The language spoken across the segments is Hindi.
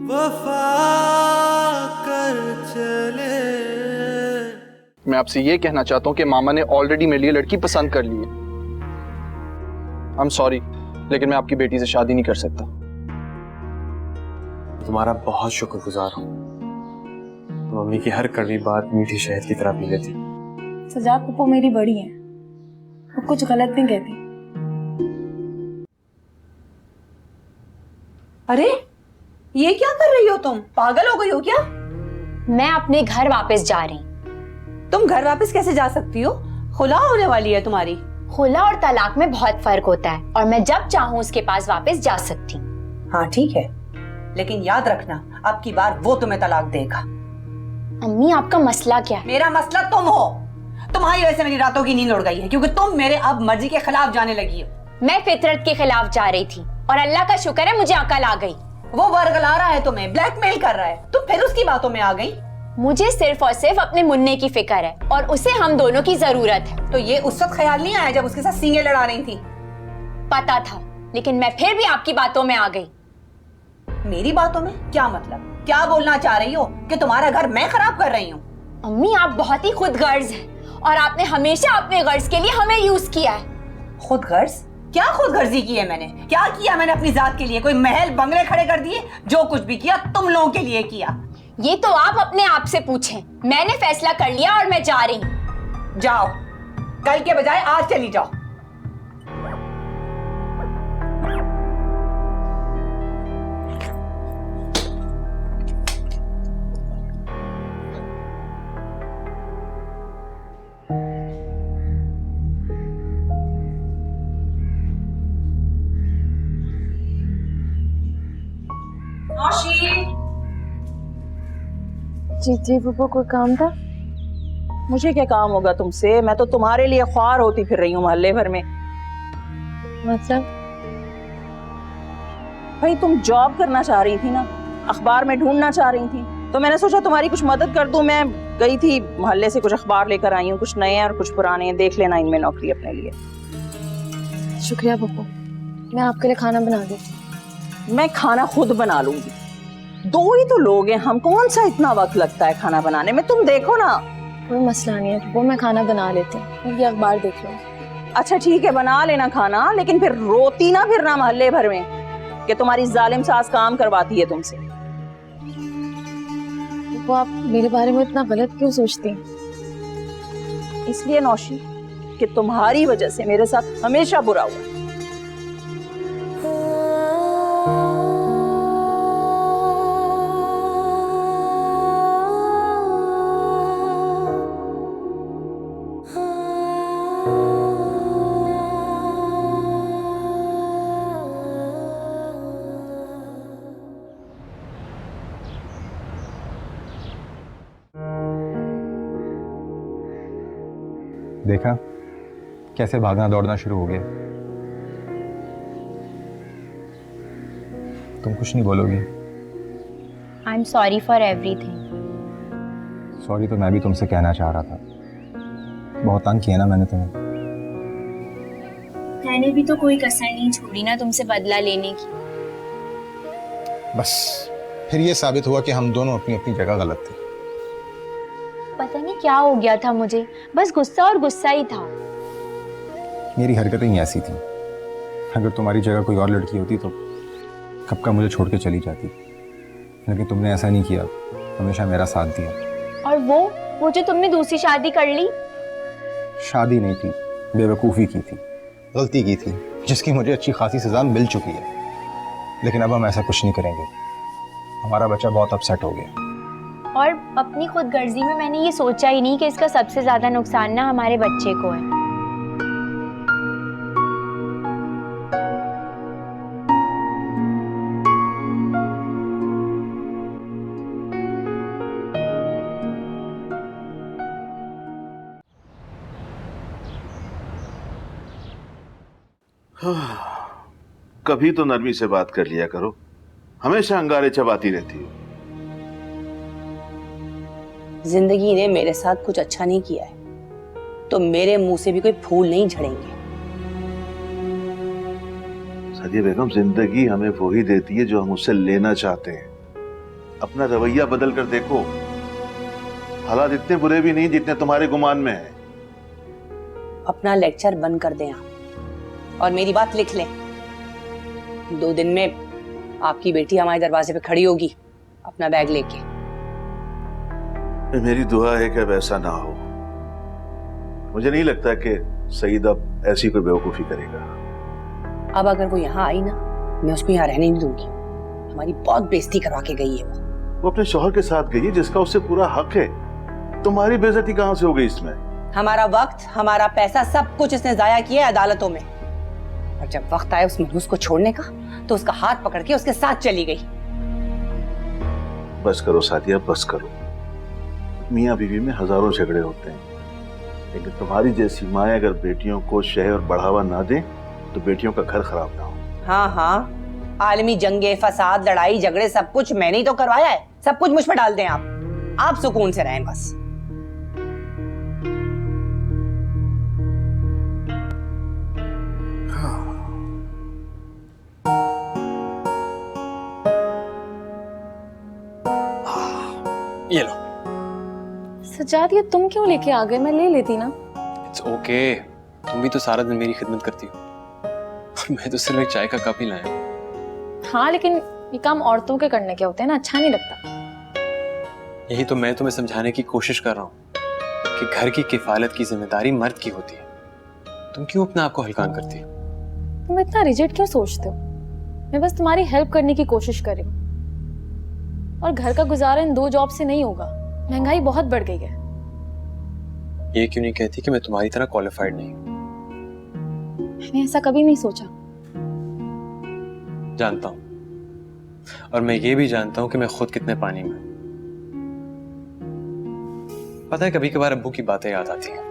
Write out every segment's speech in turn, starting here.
वफा कर चले। मैं आपसे ये कहना चाहता हूँ कि मामा ने ऑलरेडी मेरे लिए लड़की पसंद कर ली है। आई एम सॉरी, लेकिन मैं आपकी बेटी से शादी नहीं कर सकता। तुम्हारा बहुत शुक्रगुजार हूँ। मम्मी की हर कड़वी बात मीठी शहद की तरह पी लेती। सजाद पप्पू मेरी बड़ी है, वो कुछ गलत नहीं कहती। अरे ये क्या कर रही हो तुम? पागल हो गई हो क्या? मैं अपने घर वापस जा रही। तुम घर वापस कैसे जा सकती हो? खुला होने वाली है तुम्हारी। खुला और तलाक में बहुत फर्क होता है और मैं जब चाहूँ उसके पास वापस जा सकती हूँ। हाँ ठीक है, लेकिन याद रखना अब की बार वो तुम्हें तलाक देगा। अम्मी आपका मसला क्या है? मेरा मसला तुम हो। तुम्हारी वजह से मेरी रातों की नींद उड़ गई है, क्योंकि तुम मेरे अब मर्जी के खिलाफ जाने लगी हो। मैं फितरत के खिलाफ जा रही थी और अल्लाह का शुक्र है मुझे अकल आ गई। वो वर्गला रहा है तुम्हें, ब्लैकमेल कर रहा है, तुम फिर उसकी बातों में आ गई। मुझे सिर्फ और सिर्फ अपने मुन्ने की फिक्र है और उसे हम दोनों की जरूरत है। तो ये उस वक्त ख्याल नहीं आया जब उसके साथ सींगे लड़ा रही थी? पता था, लेकिन मैं फिर भी आपकी बातों में आ गई। मेरी बातों में क्या मतलब? क्या बोलना चाह रही हो कि तुम्हारा घर मैं खराब कर रही हूँ? अम्मी आप बहुत ही खुदगर्ज हैं और आपने हमेशा अपने गर्ज के लिए हमें यूज किया है। खुदगर्ज? क्या खुदगर्जी की है मैंने? क्या किया मैंने अपनी जात के लिए? कोई महल बंगले खड़े कर दिए? जो कुछ भी किया तुम लोगों के लिए किया। ये तो आप अपने आप से पूछें। मैंने फैसला कर लिया और मैं जा रही हूँ। जाओ, कल के बजाय आज चली जाओ। जी जी पप्पू, कोई काम था? मुझे क्या काम होगा तुमसे? मैं तो तुम्हारे लिए ख्वार होती फिर रही हूँ मोहल्ले भर में। मतलब? भाई तुम जॉब करना चाह रही थी ना, अखबार में ढूंढना चाह रही थी, तो मैंने सोचा तुम्हारी कुछ मदद कर दूं। मैं गई थी मोहल्ले से कुछ अखबार लेकर आई हूँ, कुछ नए हैं और कुछ पुराने हैं। देख लेना इनमें नौकरी अपने लिए। शुक्रिया पप्पू, मैं आपके लिए खाना बना देती। मैं खाना खुद बना लूंगी। दो ही तो लोग हैं हम, कौन सा इतना वक्त लगता है खाना बनाने में? तुम देखो ना। कोई मसला नहीं है, वो मैं खाना बना लेती हूँ। ये अखबार देख लो। अच्छा ठीक है, बना लेना खाना, लेकिन फिर रोती ना फिरना मोहल्ले भर में कि तुम्हारी जालिम सास काम करवाती है तुमसे। वो आप मेरे बारे में इतना गलत क्यों सोचती हैं? इसलिए नौशी कि तुम्हारी वजह से मेरे साथ हमेशा बुरा हुआ। देखा कैसे भागना दौड़ना शुरू हो गया। तुम कुछ नहीं बोलोगी? I am sorry for everything. Sorry तो मैं भी तुमसे कहना चाह रहा था। बहुत तंग किया ना मैंने तुम्हें। मैंने भी तो कोई कसर नहीं छोड़ी ना तुमसे बदला लेने की। बस फिर ये साबित हुआ कि हम दोनों अपनी अपनी जगह गलत थे। पता नहीं क्या हो गया था मुझे, बस गुस्सा और गुस्सा ही था। मेरी हरकतें ही ऐसी थी। अगर तुम्हारी जगह कोई और लड़की होती तो कब का मुझे छोड़ के चली जाती, लेकिन तुमने ऐसा नहीं किया, हमेशा मेरा साथ दिया। और वो जो तुमने दूसरी शादी कर ली? शादी नहीं थी, बेवकूफ़ी की थी, गलती की थी, जिसकी मुझे अच्छी खासी सजा मिल चुकी है। लेकिन अब हम ऐसा कुछ नहीं करेंगे। हमारा बच्चा बहुत अपसेट हो गया। और अपनी खुदगर्जी में मैंने ये सोचा ही नहीं कि इसका सबसे ज्यादा नुकसान ना हमारे बच्चे को है। कभी तो नरमी से बात कर लिया करो, हमेशा अंगारे चबाती रहती हो। जिंदगी ने मेरे साथ कुछ अच्छा नहीं किया है, तो मेरे मुंह से भी कोई फूल नहीं झड़ेंगे। सादिया बेगम, जिंदगी हमें वो ही देती है जो हम उससे लेना चाहते हैं। अपना रवैया बदल कर देखो। हालात इतने बुरे भी नहीं जितने तुम्हारे गुमान में है। अपना लेक्चर बंद कर दें आप और मेरी बात लिख लें। 2 दिन में आपकी बेटी हमारे दरवाजे पे खड़ी होगी अपना बैग लेके। मेरी दुआ है कि अब ऐसा ना हो। मुझे नहीं लगता कि सईद अब ऐसी कोई बेवकूफी करेगा। अब अगर वो यहाँ आई ना, मैं उसको यहाँ रहने नहीं दूंगी। हमारी बहुत बेइज्जती करवा के गई है वो अपने शौहर के साथ गई है जिसका उससे पूरा हक है। तुम्हारी बेइज्जती कहां से हो गई इसमें? हमारा वक्त, हमारा पैसा, सब कुछ इसने जाया किया है अदालतों में। और जब वक्त आया उस मनहूस को छोड़ने का तो उसका हाथ पकड़ के उसके साथ चली गई। बस करो सादिया, बस करो। मियाँ बीवी में हजारों झगड़े होते हैं, लेकिन तुम्हारी जैसी माँ अगर बेटियों को शहर बढ़ावा ना दे तो बेटियों का घर खराब ना हो। हाँ हाँ, आलमी जंगे, फसाद, लड़ाई झगड़े सब कुछ मैंने ही तो करवाया है। सब कुछ मुझ पर डाल दें आप सुकून से रहें बस। ये लो। सजाद, ये तुम क्यों लेके आ गए? मैं ले लेती ना। इट्स ओके, तुम भी तो सारा दिन मेरी खिदमत करती हो और मैं तो सिर्फ एक चाय का कप ही लाया। हाँ, लेकिन ये काम औरतों के करने के होते हैं ना, अच्छा नहीं लगता। यही तो मैं तुम्हें समझाने की कोशिश कर रहा हूँ कि घर की किफालत की जिम्मेदारी मर्द की होती है। तुम क्यों अपने आप को हल्कान करती हो? तुम इतना रिजिड क्यों सोचते हो? मैं बस तुम्हारी हेल्प करने की कोशिश कर रही हूँ। और घर का गुजारा इन 2 जॉब से नहीं होगा। महंगाई बहुत बढ़ गई है। ये क्यों नहीं कहती कि मैं तुम्हारी तरह क्वालिफाइड नहीं हूँ? मैंने ऐसा कभी नहीं सोचा। जानता हूँ, और मैं ये भी जानता हूँ कि मैं खुद कितने पानी में। पता है, कभी कभार अब्बू की बातें याद आती हैं।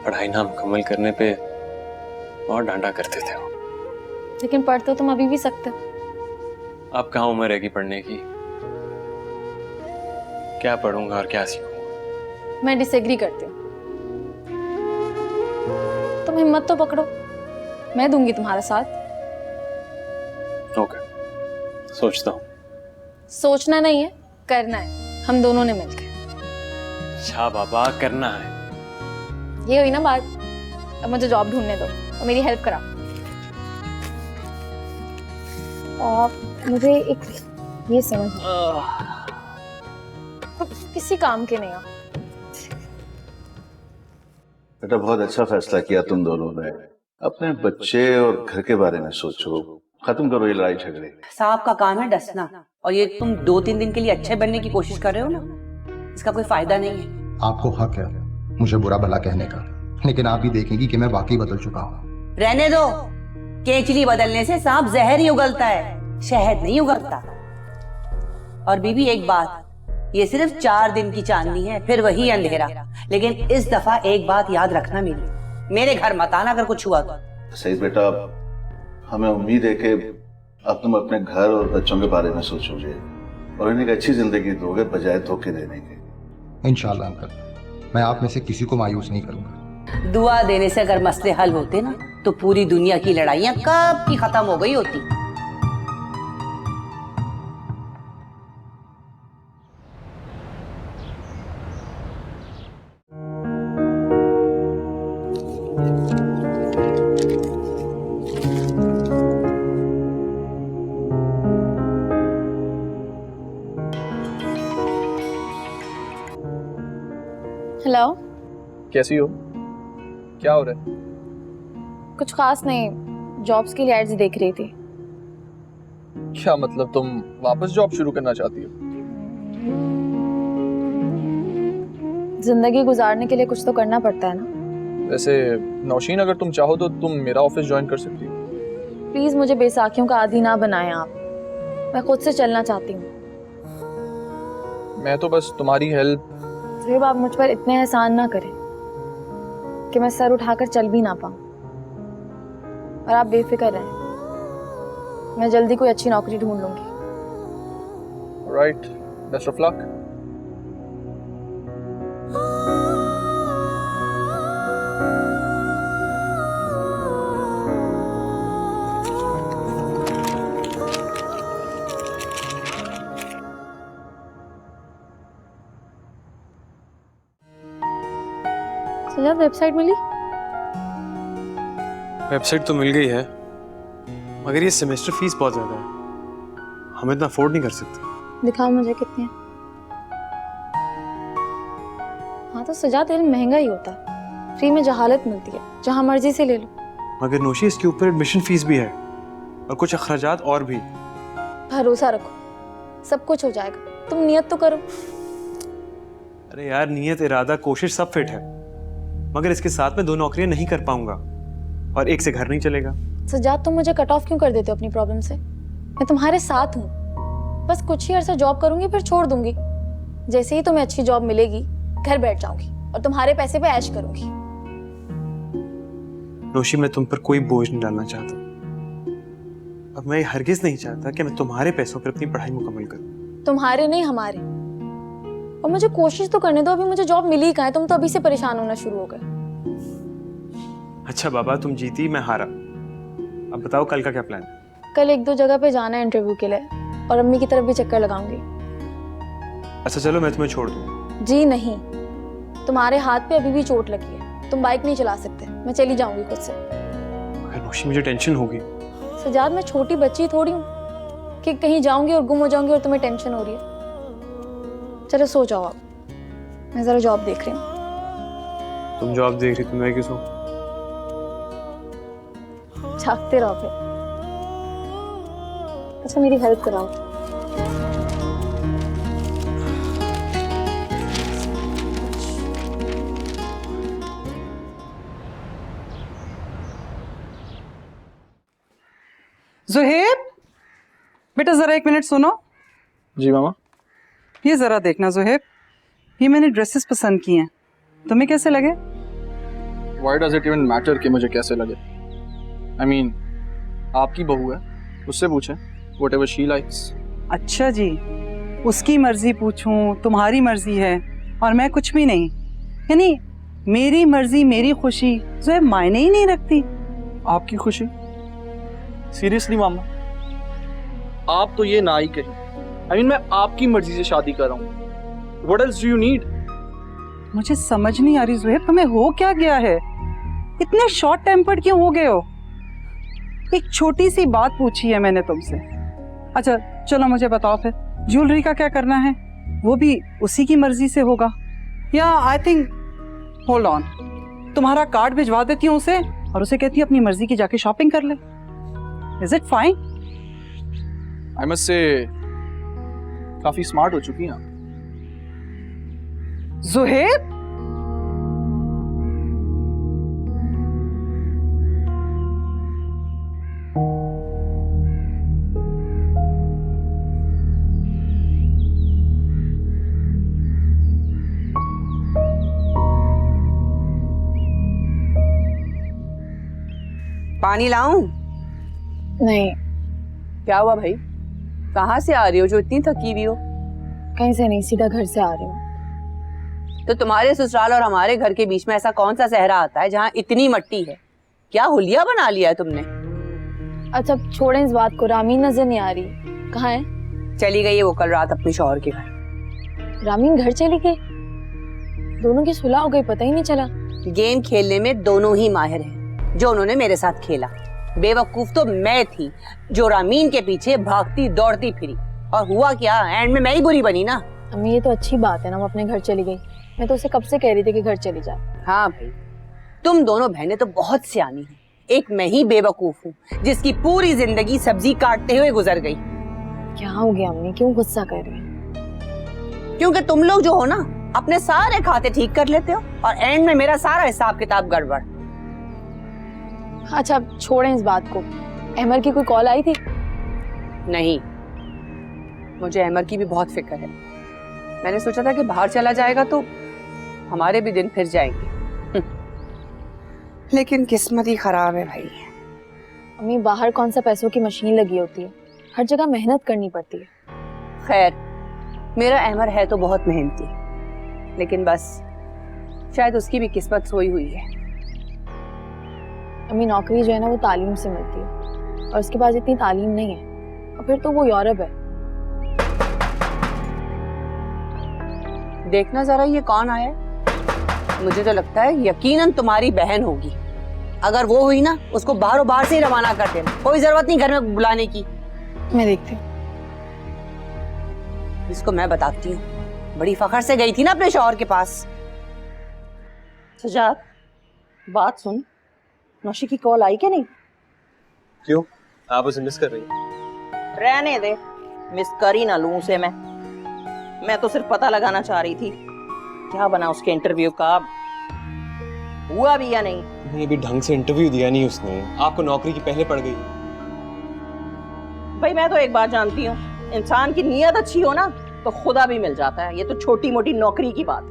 पढ़ाई ना मुकम्मल करने पे और डांटा करते थे वो। लेकिन पढ़ तो तुम अभी भी सकते हो। अब कहाँ उम्र रहेगी पढ़ने की? क्या पढ़ूंगा और क्या सीखूंगा? मैं डिसएग्री करती हूँ। तुम हिम्मत तो पकड़ो, मैं दूंगी तुम्हारा साथ। ओके, सोचता हूँ। सोचना नहीं है, करना है, हम दोनों ने मिलकर। अच्छा बाबा, करना है। ये हुई ना बात। अब मुझे जॉब ढूंढने दो और मेरी हेल्प कराओ। और मुझे एक ये समझ किसी काम के नहीं हो। बेटा, बहुत अच्छा फैसला किया तुम दोनों ने। अपने बच्चे और घर के बारे में सोचो, खत्म करो ये लड़ाई झगड़े। साहब का काम है डसना, और ये तुम 2-3 दिन के लिए अच्छे बनने की कोशिश कर रहे हो ना, इसका कोई फायदा नहीं है। आपको हक है मुझे बुरा भला कहने का, लेकिन आप भी देखेंगी कि मैं वाकई बदल चुका हूँ। रहने दो, केचली बदलने से सांप जहर ही उगलता है, शहद नहीं उगलता। और बीबी एक बात, ये सिर्फ 4 दिन की चांदनी है, फिर वही अंधेरा। लेकिन इस दफा एक बात याद रखना, मेरे घर मत आना अगर कुछ हुआ तो। सही बेटा, हमें उम्मीद है कि अब तुम अपने घर और बच्चों के बारे में सोचोगे और इन्हें एक अच्छी जिंदगी दोगे बजाय धोखे देने के। इंशाल्लाह अंकल, मैं आप में से किसी को मायूस नहीं करूंगा। दुआ देने से अगर मसले हल होते ना, तो पूरी दुनिया की लड़ाइयां कब की खत्म हो गई होती। हेलो, कैसी हो? क्या हो रहा है? कुछ खास नहीं, जॉब्स के लिए एड्स देख रही थी। क्या मतलब, तुम वापस जॉब शुरू करना चाहती हो? जिंदगी गुजारने के लिए कुछ तो करना पड़ता है ना। वैसे नौशीन, अगर तुम चाहो तो तुम मेरा ऑफिस ज्वाइन कर सकती हो। प्लीज मुझे बेसाखियों का आदी ना बनाएं आप। मैं खुद से चलना चाहती हूँ। मैं तो बस तुम्हारी हेल्प। सिर्फ आप मुझ पर इतने एहसान ना करें कि मैं सर उठाकर चल भी ना पाऊँ। और आप बेफिक्र रहें, मैं जल्दी कोई अच्छी नौकरी ढूंढ लूंगी। Right, best of luck. Sajjad website मिली? वेबसाइट तो मिल गई है, मगर ये सेमेस्टर फीस बहुत ज्यादा है, हम इतना अफोर्ड नहीं कर सकते। दिखाओ मुझे कितनी है। हाँ तो सजाद इल्म महंगा ही होता है, फ्री में जहालत मिलती है, जहाँ मर्जी से ले लो। मगर नोशी इसके ऊपर एडमिशन फीस भी है और कुछ अखराजात और भी। भरोसा रखो, सब कुछ हो जाएगा, तुम नियत तो करो। अरे यार, नियत, इरादा, कोशिश सब फिट है, मगर इसके साथ में 2 नौकरियां नहीं कर पाऊंगा और एक से घर नहीं चलेगा। सजाद तुम मुझे कट ऑफ क्यों कर देते हो अपनी प्रॉब्लम से? मैं तुम्हारे साथ हूँ, बस कुछ ही अर्सा जॉब करूंगी फिर छोड़ दूंगी। जैसे ही तुम्हें अच्छी जॉब मिलेगी घर बैठ जाऊंगी और तुम्हारे पैसे पे ऐश करूंगी। नोशी, मैं तुम पर कोई बोझ नहीं डालना चाहता और मैं हरगिज नहीं चाहता कि मैं तुम्हारे पैसों पर अपनी पढ़ाई मुकम्मल करूं। तुम्हारे नहीं, हमारे। और मुझे कोशिश तो करने दो, अभी मुझे जॉब मिली ही कहाँ है, तुम तो अभी से परेशान होना शुरू हो गए। अच्छा बाबा, तुम जीती मैं हारा, अब बताओ कल का क्या प्लान है? कल 1-2 जगह पे जाना है इंटरव्यू के लिए और अम्मी की तरफ भी चक्कर लगाऊंगी। अच्छा चलो, मैं तुम्हें छोड़ दूं। जी नहीं, तुम्हारे हाथ पे अभी भी चोट लगी है, तुम बाइक नहीं चला सकते, मैं चली जाऊंगी खुद से। नोशी, मुझे टेंशन होगी। सजाद, मैं छोटी बच्ची थोड़ी हूँ कि कहीं जाऊंगी और गुम हो जाऊंगी और तुम्हें टेंशन हो रही है। चलो सो जाओ आप, मैं जरा जॉब देख रही हूँ। तुम जॉब देख रही, मैं क्यों? झाँकते रहो फिर। अच्छा मेरी हेल्प कराओ। ज़ुहैब, बेटा जरा 1 मिनट सुनो। जी मामा। ये जरा देखना ज़ुहैब, ये मैंने ड्रेसेस पसंद की हैं, तुम्हें कैसे लगे? Why does it even matter कि मुझे कैसे लगे? I mean, आपकी बहू है, उससे पूछें, whatever she likes। अच्छा जी, उसकी मर्जी पूछूं, तुम्हारी मर्जी है और मैं कुछ भी नहीं, यानी मेरी मर्जी मेरी खुशी ज़ुहैब मायने ही नहीं रखती। आपकी खुशी? सीरियसली मामा, आप तो ये ना ही कहीं। I mean, मैं आपकी मर्जी से शादी कर रहा हूँ। What else do you need? मुझे समझ नहीं आ रही ज़ुहैब, तुम्हें हो क्या गया है? इतने शॉर्ट टेम्पर्ड क्यों हो गए हो? एक छोटी सी बात पूछी है मैंने तुमसे। अच्छा चलो मुझे बताओ फिर, ज्वेलरी का क्या करना है? वो भी उसी की मर्जी से होगा या आई थिंक, होल्ड ऑन, तुम्हारा कार्ड भिजवा देती हूँ उसे और उसे कहती हूँ अपनी मर्जी की जाके शॉपिंग कर ले। Is it fine? I must say, काफी स्मार्ट हो चुकी हैं आप। ज़ुहैब, पानी लाऊं? नहीं, क्या हुआ भाई, कहाँ से आ रही हो जो इतनी थकी हुई हो? कहीं से नहीं, सीधा घर से आ रही हूँ। तो तुम्हारे ससुराल और हमारे घर के बीच में ऐसा कौन सा सहरा आता है जहाँ इतनी मट्टी है? क्या हुलिया बना लिया है तुमने? अच्छा छोड़ें इस बात को, रामीन नजर नहीं आ रही, कहाँ है? चली गई है वो कल रात अपने शौहर के घर। रामीन घर चली गई? दोनों की सुलह हो गई, पता ही नहीं चला। गेम खेलने में दोनों ही माहिर हैं, जो उन्होंने मेरे साथ खेला। बेवकूफ तो मैं थी जो रामीन के पीछे भागती दौड़ती फिरी, और हुआ क्या, एंड में मैं ही बुरी बनी ना। अम्मी ये तो अच्छी बात है ना, वो अपने घर चली गई, मैं तो उसे कब से कह रही थी कि घर चली जा। हाँ भाई, तुम दोनों बहनें तो बहुत सियानी हैं, एक मैं ही बेवकूफ हूँ जिसकी पूरी जिंदगी सब्जी काटते हुए गुजर गई। क्या हो गया अम्मी, क्यों गुस्सा कर रही हैं? क्योंकि तुम लोग जो हो ना, अपने सारे खाते ठीक कर लेते हो और एंड में मेरा सारा हिसाब किताब गड़बड़। अच्छा छोड़ें इस बात को, अहमर की कोई कॉल आई थी? नहीं, मुझे अहमर की भी बहुत फिक्र है। मैंने सोचा था कि बाहर चला जाएगा तो हमारे भी दिन फिर जाएंगे, लेकिन किस्मत ही खराब है भाई। अम्मी बाहर कौन सा पैसों की मशीन लगी होती है, हर जगह मेहनत करनी पड़ती है। खैर, मेरा अहमर है तो बहुत मेहनती, लेकिन बस शायद उसकी भी किस्मत सोई हुई है। अम्मी नौकरी जो है ना वो तालीम से मिलती है, और उसके पास इतनी तालीम नहीं है, और फिर तो वो यूरोप है। देखना जरा ये कौन आया है। मुझे तो लगता है यकीनन तुम्हारी बहन होगी। अगर वो हुई ना, उसको बाहरों बाहर से ही रवाना कर देना, कोई जरूरत नहीं घर में बुलाने की। मैं देखती हूँ। इसको मैं बताती हूँ, बड़ी फखर से गई थी ना अपने शौहर के पास। सजाद, बात सुन, नौशी की कॉल आई क्या नहीं? क्यों, आप उसे मिस कर रही हैं? रहने दे, मिस कर ही ना लूं उसे मैं तो सिर्फ पता लगाना चाह रही थी क्या बना उसके इंटरव्यू का, हुआ भी या नहीं। नहीं, अभी ढंग से इंटरव्यू दिया नहीं उसने, आपको नौकरी की पहले पड़ गई। भाई मैं तो एक बात जानती हूँ, इंसान की नीयत अच्छी हो ना तो खुदा भी मिल जाता है। ये तो छोटी मोटी नौकरी की बात है।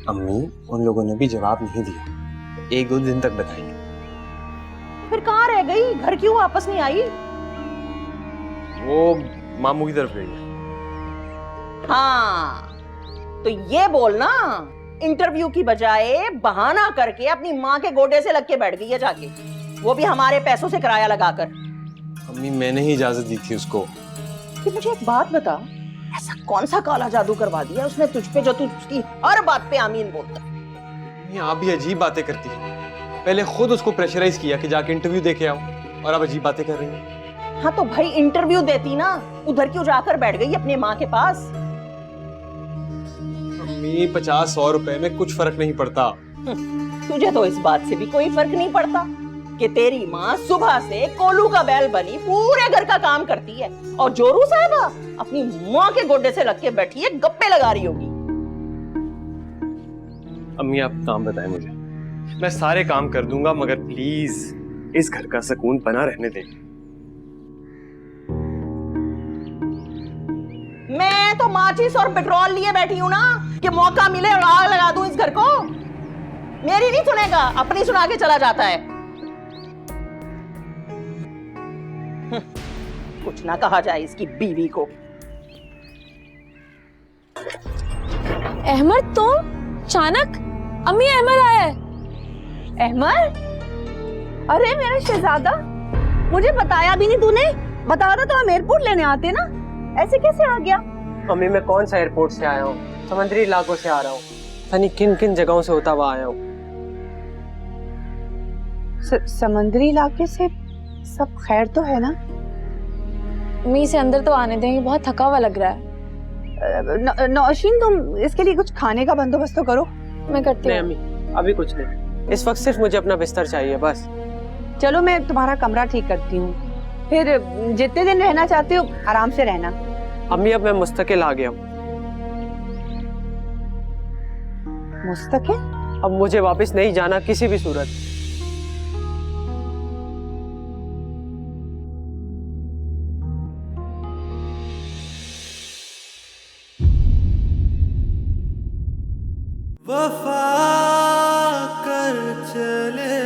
अम्मी, उन लोगों ने भी जवाब नहीं दिया, 1-2 दिन तक बताएंगे। फिर कहाँ रह गई, घर क्यों वापस नहीं आई? वो मामू की तरफ गई है। हाँ, तो ये बोलना इंटरव्यू की बजाय बहाना करके अपनी माँ के गोडे से लग के बैठ गई है जाके, वो भी हमारे पैसों से किराया लगाकर। अम्मी, मैंने ही इजाजत दी थी उसको। कि मुझे एक बात बता, ऐसा कौन सा काला जादू करवा दिया उसने तुझ पे जो तू उसकी हर बात पे आमीन बोलता? आप भी अजीब बातें करती हैं। पहले खुद उसको प्रेशराइज किया कि जाके इंटरव्यू दे के आओ, और अब अजीब बातें कर रही हैं। हाँ तो भाई इंटरव्यू देती ना, उधर क्यों जाकर बैठ गई अपनी माँ के पास? अम्मी, 50-100 रुपए में कुछ फर्क नहीं पड़ता। तुझे तो इस बात से भी कोई फर्क नहीं पड़ता कि तेरी माँ सुबह से कोलू का बैल बनी पूरे घर का काम करती है, और जोरू साहबा अपनी माँ के गोडे से लग के बैठी है, गप्पे लगा रही होगी। अम्मी, आप काम बताएं मुझे, मैं सारे काम कर दूंगा, मगर प्लीज इस घर का सुकून बना रहने दें। मैं तो माचिस और पेट्रोल लिए बैठी हूँ ना कि मौका मिले और आग लगा दूं इस घर को। मेरी नहीं सुनेगा, अपनी सुना के चला जाता है। कुछ ना कहा जाए इसकी बीवी को। अहमद, तुम अचानक? अम्मी, अहमद आया है। अहमद, अरे मेरा शहजादा, मुझे बताया भी नहीं तूने। बताया तो हम एयरपोर्ट लेने आते ना, ऐसे कैसे आ गया? मम्मी, मैं कौन सा एयरपोर्ट से आया हूँ, समुद्री इलाकों से आ रहा हूँ, पता नहीं किन किन जगहों से होता हुआ आया हूँ। समुद्री इलाके से? सब खैर तो है ना? अम्मी, से अंदर तो आने देंगे, बहुत थका हुआ लग रहा है। नौशीन, तुम इसके लिए कुछ खाने का बंदोबस्त तो करो। मैं करती नहीं हूँ। अम्मी, अभी कुछ नहीं, इस वक्त सिर्फ मुझे अपना बिस्तर चाहिए बस। चलो मैं तुम्हारा कमरा ठीक करती हूँ, फिर जितने दिन रहना चाहते हो आराम से रहना। अम्मी, अब मैं मुस्तकिल आ गया हूँ। मुस्तकिल? अब मुझे वापस नहीं जाना किसी भी सूरत। वफा कर चले।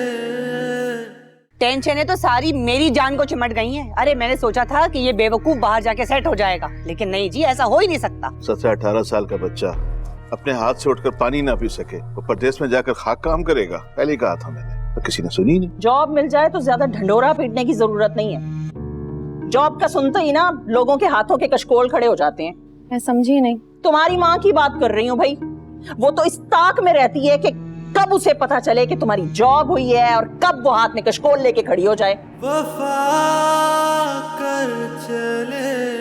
टेंशनें तो सारी मेरी जान को चिमट गई हैं। अरे मैंने सोचा था कि ये बेवकूफ बाहर जाके सेट हो जाएगा, लेकिन नहीं जी, ऐसा हो ही नहीं सकता। 17-18 साल का बच्चा अपने हाथ से उठकर पानी ना पी सके, वो परदेश में जाकर खाक काम करेगा। पहले ही कहा था मैंने, तो किसी ने सुनी नहीं। जॉब मिल जाए तो ज्यादा ढंडोरा पीटने की जरूरत नहीं है। जॉब का सुनते ही ना लोगों के हाथों के कशकोल खड़े हो जाते हैं। मैं समझी नहीं। तुम्हारी माँ की बात कर रही हूँ भाई। वो तो इस ताक में रहती है कि कब उसे पता चले कि तुम्हारी जॉब हुई है और कब वो हाथ में कशकोल लेके खड़ी हो जाए। वफा कर चले।